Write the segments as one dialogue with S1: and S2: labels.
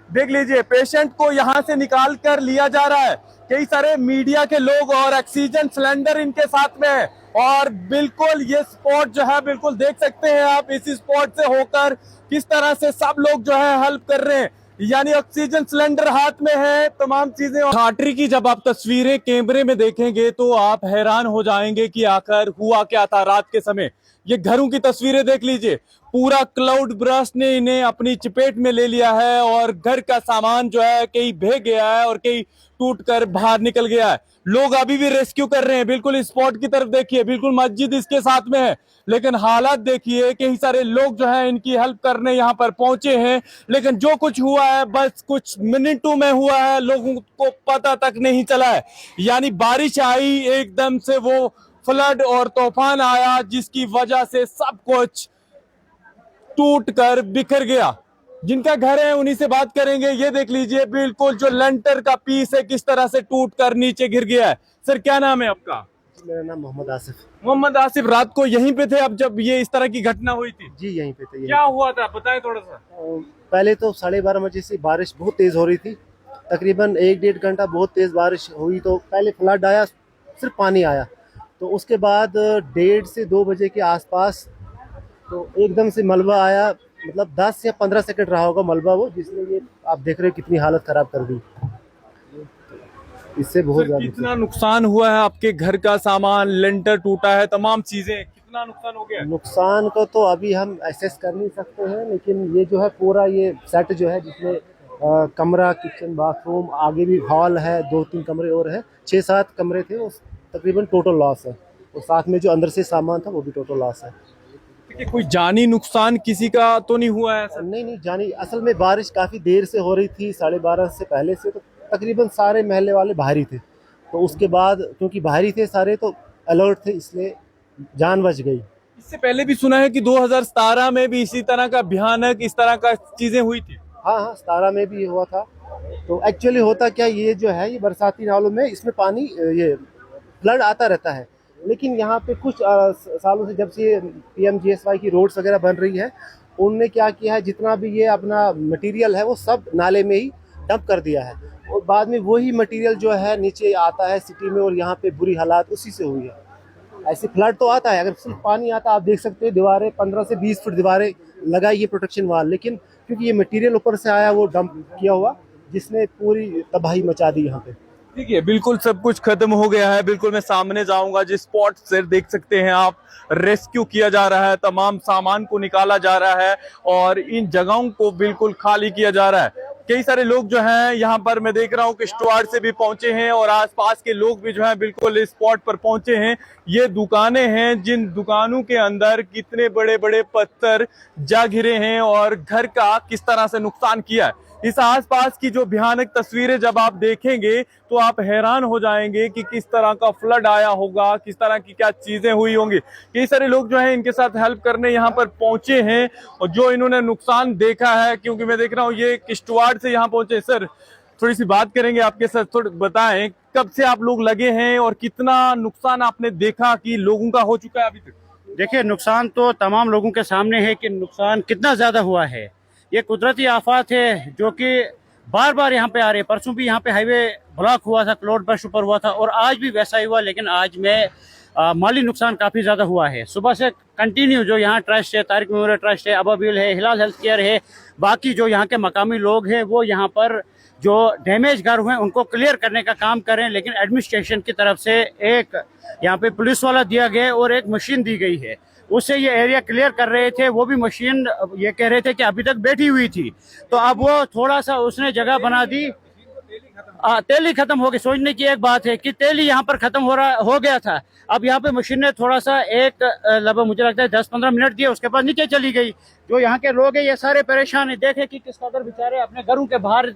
S1: देख लीजिए, पेशेंट को यहाँ से निकाल कर लिया जा रहा है। कई सारे मीडिया के लोग और ऑक्सीजन सिलेंडर इनके साथ में है। और बिल्कुल ये स्पॉट जो है, बिल्कुल देख सकते हैं आप इस स्पॉट से होकर किस तरह से सब लोग जो है हेल्प कर रहे हैं। यानी ऑक्सीजन सिलेंडर हाथ में है, तमाम चीजें। घाटी की जब आप तस्वीरें कैमरे में देखेंगे तो आप हैरान हो जाएंगे कि आखिर हुआ क्या था रात के समय। ये घरों की तस्वीरें देख लीजिए, पूरा क्लाउड बर्स्ट ने इन्हें अपनी चपेट में ले लिया है और घर का सामान जो है कहीं भीग गया है और कहीं टूट कर बाहर निकल गया है। लोग अभी भी रेस्क्यू कर रहे हैं। बिल्कुल स्पॉट की तरफ देखिए, बिल्कुल मस्जिद इसके साथ में है, लेकिन हालात देखिए, कई सारे लोग जो है इनकी हेल्प करने यहाँ पर पहुंचे हैं। लेकिन जो कुछ हुआ है बस कुछ मिनटों में हुआ है, लोगों को पता तक नहीं चला है। यानी बारिश आई एकदम से, वो फ्लड और तूफान आया जिसकी वजह से सब कुछ टूट कर बिखर गया। जिनका घर है उन्हीं से बात करेंगे। ये देख लीजिए, बिल्कुल जो लेंटर का पीस है किस तरह से टूट कर नीचे गिर गया है। सर क्या नाम है आपका?
S2: मेरा नाम मोहम्मद आसिफ।
S1: मोहम्मद आसिफ, रात को यहीं पे थे अब जब ये इस तरह की घटना हुई थी?
S2: जी यहीं पे थे।
S1: क्या हुआ था बताएं थोड़ा सा।
S2: पहले तो 12:30 बजे से बारिश बहुत तेज हो रही थी, तकरीबन 1-1.5 घंटा बहुत तेज बारिश हुई। तो पहले फ्लड आया, सिर्फ पानी आया। तो उसके बाद 1:30 से 2 बजे के आसपास तो एकदम से मलबा आया, मतलब 10 या 15 सेकंड रहा होगा मलबा, वो जिसने ये आप देख रहे हो कितनी हालत खराब कर दी। इससे बहुत ज्यादा
S1: कितना नुकसान हुआ है? आपके घर का सामान, लेंटर टूटा है, तमाम चीजें, कितना नुकसान हो गया?
S2: नुकसान को तो अभी हम एसेस कर नहीं सकते हैं, लेकिन ये जो है पूरा ये सेट जो है जिसमें कमरा, किचन, बाथरूम, आगे भी हॉल है, 2-3 कमरे और है, 6-7 कमरे थे, उस तकरीबन टोटल लॉस है। और साथ में जो अंदर से सामान था वो भी टोटल लॉस है।
S1: कोई जानी नुकसान किसी का तो नहीं हुआ है?
S2: नहीं जानी, असल में बारिश काफ़ी देर से हो रही थी, 12:30 से पहले से। तो तकरीबन सारे महल्ले वाले बाहर ही थे। तो उसके बाद क्योंकि बाहर ही थे सारे, तो अलर्ट थे, इसलिए जान बच गई।
S1: इससे पहले भी सुना है कि 2017 में भी इसी तरह का भयानक इस तरह का चीजें हुई थी।
S2: हाँ 17 में भी हुआ था। तो एक्चुअली होता क्या, ये जो है ये बरसाती नालों में इसमें पानी, ये फ्लड आता रहता है। लेकिन यहाँ पे कुछ सालों से, जब से PMGSY की रोड्स वगैरह बन रही है, उनने क्या किया है, जितना भी ये अपना मटेरियल है वो सब नाले में ही डंप कर दिया है। और बाद में वही मटेरियल जो है नीचे आता है सिटी में, और यहाँ पे बुरी हालात उसी से हुई है। ऐसे फ्लड तो आता है, अगर सिर्फ पानी आता, आप देख सकते हैं दीवारें 15 से 20 फुट दीवारें लगाई, ये प्रोटेक्शन वाल, लेकिन क्योंकि ये मटेरियल ऊपर से आया, वो डंप किया हुआ, जिसने पूरी तबाही मचा दी यहाँ पे।
S1: देखिए बिल्कुल सब कुछ खत्म हो गया है। बिल्कुल मैं सामने जाऊंगा, जिस स्पॉट से देख सकते हैं आप, रेस्क्यू किया जा रहा है, तमाम सामान को निकाला जा रहा है और इन जगहों को बिल्कुल खाली किया जा रहा है। कई सारे लोग जो हैं यहाँ पर, मैं देख रहा हूँ कि किश्तवाड़ से भी पहुंचे हैं और आसपास के लोग भी जो हैं बिल्कुल इस स्पॉट पर पहुंचे हैं। ये दुकानें हैं, जिन दुकानों के अंदर कितने बड़े बड़े पत्थर जा गिरे हैं और घर का किस तरह से नुकसान किया है। इस आसपास की जो भयानक तस्वीरें जब आप देखेंगे तो आप हैरान हो जाएंगे कि किस तरह का फ्लड आया होगा, किस तरह की क्या चीजें हुई होंगी। कई सारे लोग जो हैं इनके साथ हेल्प करने यहाँ पर पहुंचे हैं और जो इन्होंने नुकसान देखा है, क्योंकि मैं देख रहा हूँ ये किश्तवाड़ से यहाँ पहुंचे। सर थोड़ी सी बात करेंगे आपके साथ, थोड़ा बताएं कब से आप लोग लगे हैं और कितना नुकसान आपने देखा कि लोगों का हो चुका है अभी तक?
S3: देखिए, नुकसान तो तमाम लोगों के सामने है कि नुकसान कितना ज्यादा हुआ है। ये कुदरती आफत है जो कि बार बार यहाँ पे आ रही है। परसों भी यहाँ पे हाईवे ब्लॉक हुआ था, क्लाउड बर्स्ट ऊपर हुआ था, और आज भी वैसा ही हुआ। लेकिन आज में माली नुकसान काफ़ी ज़्यादा हुआ है। सुबह से कंटिन्यू जो यहाँ ट्रस्ट है, तारिक मेमोरियल ट्रस्ट है, अबाबिल है, हिलाल हेल्थ केयर है, बाकी जो यहाँ के मकामी लोग हैं वो यहाँ पर जो डैमेज घर हुए उनको क्लियर करने का काम कर रहे हैं। लेकिन एडमिनिस्ट्रेशन की तरफ से एक यहाँ पे पुलिस वाला दिया गया और एक मशीन दी गई है, उससे ये एरिया क्लियर कर रहे थे। वो भी मशीन ये कह रहे थे कि अभी तक बैठी हुई थी, तो अब वो थोड़ा सा उसने जगह बना दी। तेल ही खत्म हो गई। सोचने की एक बात है कि तेल ही यहाँ पर खत्म हो गया था। अब यहाँ पे मशीन ने थोड़ा सा लगभग मुझे लगता है 10-15 मिनट दिए, उसके बाद नीचे चली गई। जो यहाँ के लोग हैं ये सारे परेशान है। देखे कि किस कदर बेचारे अपने घरों के बाहर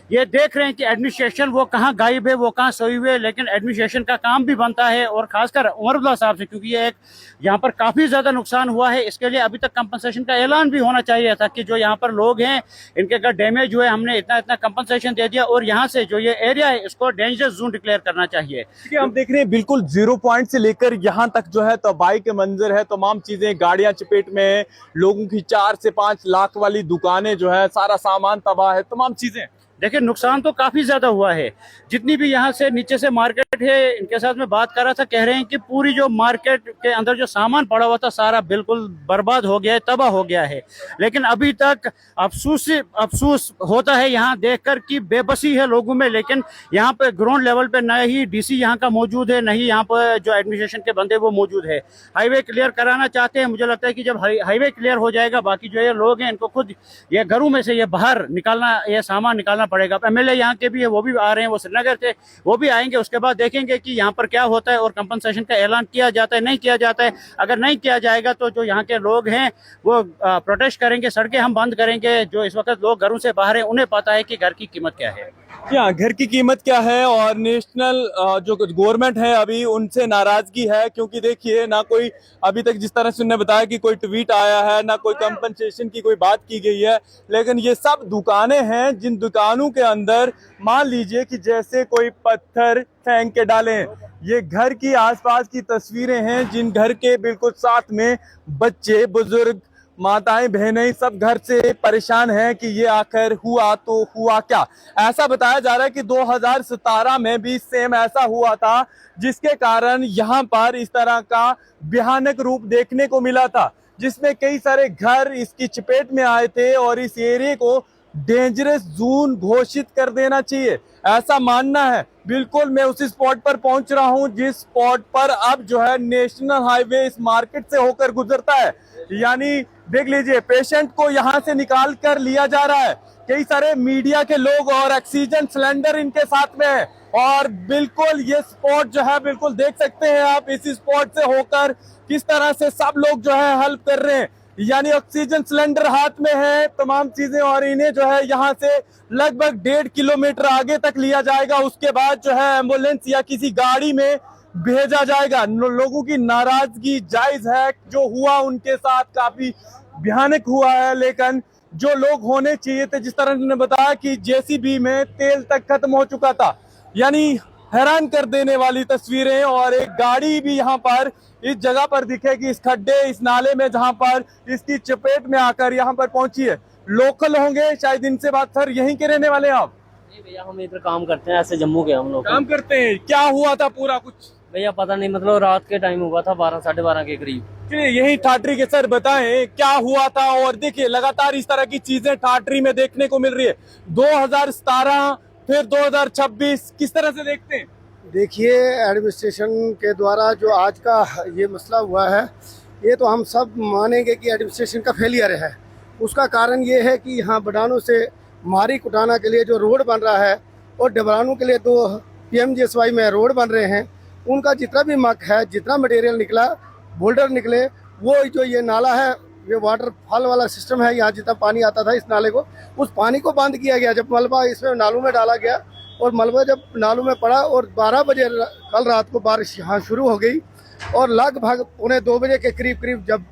S3: ये देख रहे हैं कि एडमिनिस्ट्रेशन वो कहाँ गायब है, वो कहाँ सोई हुए है, लेकिन एडमिनिस्ट्रेशन का काम भी बनता है, और खासकर उमर अब्दुल्ला साहब से, क्योंकि ये एक यहाँ पर काफ़ी ज़्यादा नुकसान हुआ है। इसके लिए अभी तक कंपनसेशन का ऐलान भी होना चाहिए था कि जो यहाँ पर लोग हैं इनके अगर डैमेज हुए, हमने इतना इतना कंपनसेशन दे दिया, और यहाँ से जो ये एरिया है इसको डेंजरस जोन डिक्लेयर करना चाहिए।
S1: देखिए हम देख रहे हैं बिल्कुल 0 पॉइंट से लेकर यहाँ तक जो है तबाही के मंजर है, तमाम चीजें, गाड़ियां चपेट में है, लोगों की 4 से 5 लाख वाली दुकानें जो है, सारा सामान तबाह है, तमाम चीजें।
S3: देखिए नुकसान तो काफी ज्यादा हुआ है। जितनी भी यहाँ से नीचे से मार्केट है, इनके साथ में बात कर रहा था, कह रहे हैं कि पूरी जो मार्केट के अंदर जो सामान पड़ा हुआ था सारा बिल्कुल बर्बाद हो गया है, तबाह हो गया है। लेकिन अभी तक अफसोस होता है यहाँ देखकर कि बेबसी है लोगों में। लेकिन यहाँ पे ग्राउंड लेवल पे न ही डीसी यहाँ का मौजूद है, न ही यहाँ पर जो एडमिनिस्ट्रेशन के बंदे वो मौजूद है। हाईवे क्लियर कराना चाहते हैं। मुझे लगता है कि जब हाईवे क्लियर हो जाएगा, बाकी जो ये लोग हैं इनको खुद ये घरों में से ये बाहर निकालना, ये सामान निकालना पड़ेगा। एमएलए यहाँ के भी है, वो भी आ रहे हैं, वो श्रीनगर थे, वो भी आएंगे। उसके बाद देखेंगे कि यहाँ पर क्या होता है और कंपनसेशन का ऐलान किया जाता है, नहीं किया जाता है। अगर नहीं किया जाएगा तो जो यहाँ के लोग हैं वो प्रोटेस्ट करेंगे, सड़कें हम बंद करेंगे। जो इस वक्त लोग घरों से बाहर हैं उन्हें पता है कि घर की कीमत क्या है।
S1: क्या घर की कीमत क्या है, और नेशनल जो गवर्नमेंट है अभी उनसे नाराजगी है, क्योंकि देखिए ना कोई अभी तक, जिस तरह से उन्होंने बताया कि कोई ट्वीट आया है, ना कोई कंपनसेशन की कोई बात की गई है। लेकिन ये सब दुकानें हैं जिन दुकानों के अंदर मान लीजिए कि जैसे कोई पत्थर फेंक के डालें। ये घर की आसपास की तस्वीरें हैं, जिन घर के बिल्कुल साथ में बच्चे, बुजुर्ग, माताएं, बहनें सब घर से परेशान हैं कि ये आखिर हुआ तो हुआ क्या। ऐसा बताया जा रहा है कि 2017 में भी सेम ऐसा हुआ था, जिसके कारण यहाँ पर इस तरह का भयानक रूप देखने को मिला था, जिसमें कई सारे घर इसकी चपेट में आए थे, और इस एरिया को डेंजरस जोन घोषित कर देना चाहिए, ऐसा मानना है। बिल्कुल मैं उस स्पॉट पर पहुंच रहा हूं जिस स्पॉट पर अब जो है नेशनल हाईवे इस मार्केट से होकर गुजरता है। यानी देख लीजिए, पेशेंट को यहां से निकाल कर लिया जा रहा है, कई सारे मीडिया के लोग और ऑक्सीजन सिलेंडर इनके साथ में है, और बिल्कुल ये स्पॉट जो है, बिल्कुल देख सकते हैं आप इस स्पॉट से होकर किस तरह से सब लोग जो है हेल्प कर रहे हैं। यानी ऑक्सीजन सिलेंडर हाथ में है, तमाम चीजें, और इन्हें जो है यहाँ से लगभग 1.5 किलोमीटर आगे तक लिया जाएगा। उसके बाद जो है एम्बुलेंस या किसी गाड़ी में भेजा जाएगा। लोगों की नाराजगी जायज है, जो हुआ उनके साथ काफी भयानक हुआ है, लेकिन जो लोग होने चाहिए थे, जिस तरह उन्होंने बताया कि जेसीबी में तेल तक खत्म हो चुका था, यानी हैरान कर देने वाली तस्वीरें। और एक गाड़ी भी यहाँ पर इस जगह पर दिखेगी, इस खड्डे, इस नाले में, जहाँ पर इसकी चपेट में आकर यहाँ पर पहुंची है। लोकल होंगे शायद इनसे बात। सर यहीं के रहने वाले हैं आप?
S4: नहीं भैया, हम इधर काम करते हैं, ऐसे जम्मू के हम लोग
S1: काम करते हैं। क्या हुआ था पूरा कुछ?
S4: भैया पता नहीं, मतलब रात के टाइम हुआ था 12 साढ़े 12 के करीब।
S1: चलिए यही ठाटरी के सर बताएं क्या हुआ था। और देखिए लगातार इस तरह की चीजें ठाटरी में देखने को मिल रही है। 2017 फिर 2026 किस तरह से देखते हैं?
S2: देखिए, एडमिनिस्ट्रेशन के द्वारा जो आज का ये मसला हुआ है, ये तो हम सब मानेंगे कि एडमिनिस्ट्रेशन का फेलियर है। उसका कारण ये है कि यहाँ बडानों से मारी कुटाना के लिए जो रोड बन रहा है, और डबरानों के लिए तो PMGSY में रोड बन रहे हैं, उनका जितना भी मक है, जितना मटेरियल निकला, बोल्डर निकले, वो जो ये नाला है, ये वाटरफॉल वाला सिस्टम है, यहाँ जितना पानी आता था इस नाले को, उस पानी को बंद किया गया। जब मलबा इसमें नालों में डाला गया, और मलबा जब नालों में पड़ा, और 12 बजे कल रात को बारिश यहाँ शुरू हो गई, और लगभग 1:45 बजे के करीब जब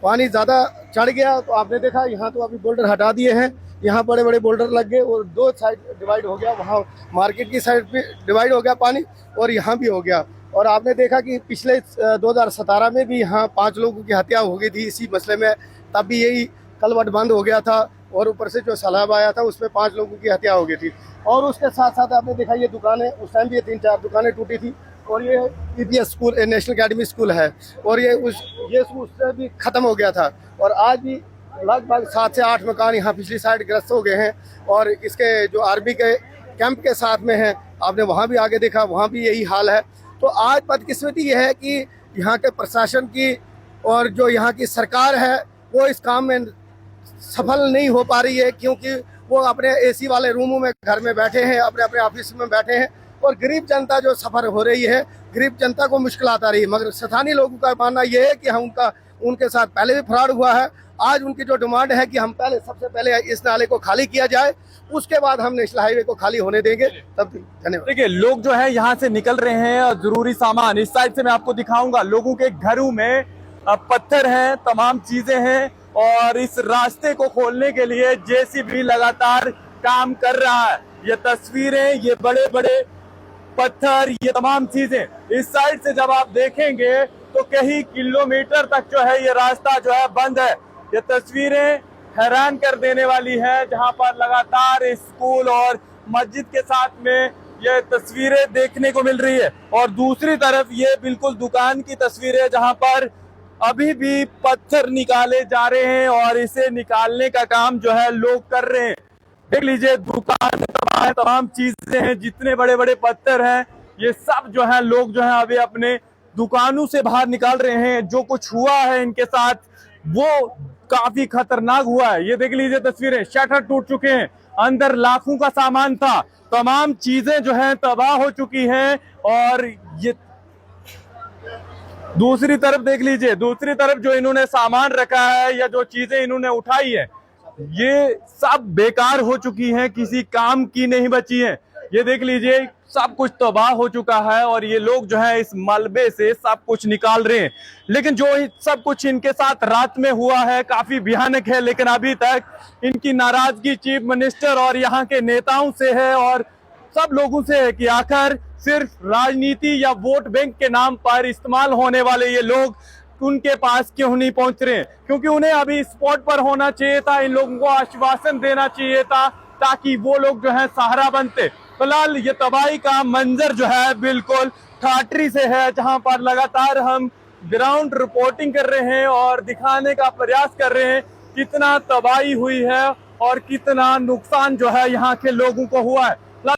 S2: पानी ज़्यादा चढ़ गया, तो आपने देखा यहाँ तो अभी बोल्डर हटा दिए हैं, यहाँ बड़े बड़े बोल्डर लग गए, और 2 साइड डिवाइड हो गया। वहाँ मार्केट की साइड पे डिवाइड हो गया पानी, और यहाँ भी हो गया। और आपने देखा कि पिछले 2017 में भी यहाँ 5 लोगों की हत्या हो गई थी इसी मसले में, तब भी यही कलवट बंद हो गया था, और ऊपर से जो सैलाब आया था उसमें 5 लोगों की हत्या हो गई थी। और उसके साथ साथ आपने देखा ये दुकानें, उस टाइम भी ये 3-4 दुकानें टूटी थी, और ये EPS school, national academy school है, और ये उससे भी ख़त्म हो गया था। और आज भी लगभग 7 से 8 मकान यहाँ पिछली साइड ग्रस्त हो गए हैं, और इसके जो आर्मी के कैंप के साथ में हैं, आपने वहाँ भी आगे देखा, वहाँ भी यही हाल है। तो आज बदकिस्मती ये है कि यहाँ के प्रशासन की और जो यहाँ की सरकार है, वो इस काम में सफल नहीं हो पा रही है, क्योंकि वो अपने AC वाले रूमों में घर में बैठे हैं, अपने अपने ऑफिस में बैठे हैं, और गरीब जनता जो सफ़र हो रही है, गरीब जनता को मुश्किल आ रही है। मगर स्थानीय लोगों का मानना यह है कि हम उनका
S5: उनके साथ पहले भी फ्रॉड हुआ है। आज उनकी जो डिमांड है कि हम पहले सबसे पहले इस नाले को खाली किया जाए, उसके बाद हम नेशनल हाईवे को खाली होने देंगे, तब धन्यवाद।
S1: देखिए लोग जो है यहाँ से निकल रहे हैं और जरूरी सामान इस साइड से मैं आपको दिखाऊंगा। लोगों के घरों में पत्थर हैं, तमाम चीजें हैं और इस रास्ते को खोलने के लिए जेसीबी लगातार काम कर रहा है। ये तस्वीरें, ये बड़े बड़े पत्थर, ये तमाम चीजें इस साइड से जब आप देखेंगे तो कई किलोमीटर तक जो है ये रास्ता जो है बंद है। ये तस्वीरें हैरान कर देने वाली है, जहां पर लगातार स्कूल और मस्जिद के साथ में ये तस्वीरें देखने को मिल रही है। और दूसरी तरफ ये बिल्कुल दुकान की तस्वीर है, जहां पर अभी भी पत्थर निकाले जा रहे हैं और इसे निकालने का काम जो है लोग कर रहे हैं। देख लीजिए दुकान तमाम चीजें हैं, जितने बड़े बड़े पत्थर हैं ये सब जो है लोग जो है अभी अपने दुकानों से बाहर निकाल रहे हैं। जो कुछ हुआ है इनके साथ वो काफी खतरनाक हुआ है। ये देख लीजिए तस्वीरें, शटर टूट चुके हैं, अंदर लाखों का सामान था, तमाम चीजें जो है तबाह हो चुकी हैं। और ये दूसरी तरफ देख लीजिए, दूसरी तरफ जो इन्होंने सामान रखा है या जो चीजें इन्होंने उठाई है ये सब बेकार हो चुकी हैं, किसी काम की नहीं बची हैं। ये देख लीजिए सब कुछ तबाह हो चुका है और ये लोग जो है इस मलबे से सब कुछ निकाल रहे हैं। लेकिन जो सब कुछ इनके साथ रात में हुआ है काफी भयानक है, लेकिन अभी तक इनकी नाराजगी चीफ मिनिस्टर और यहाँ के नेताओं से है और सब लोगों से है कि आखिर सिर्फ राजनीति या वोट बैंक के नाम पर इस्तेमाल होने वाले ये लोग उनके पास क्यों नहीं पहुंच रहे हैं। क्योंकि उन्हें अभी स्पॉट पर होना चाहिए था, इन लोगों को आश्वासन देना चाहिए था ताकि वो लोग जो है सहारा बनते। फिलहाल ये तबाही का मंजर जो है बिल्कुल ठाटरी से है, जहां पर लगातार हम ग्राउंड रिपोर्टिंग कर रहे हैं और दिखाने का प्रयास कर रहे हैं कितना तबाही हुई है और कितना नुकसान जो है यहाँ के लोगों को हुआ है।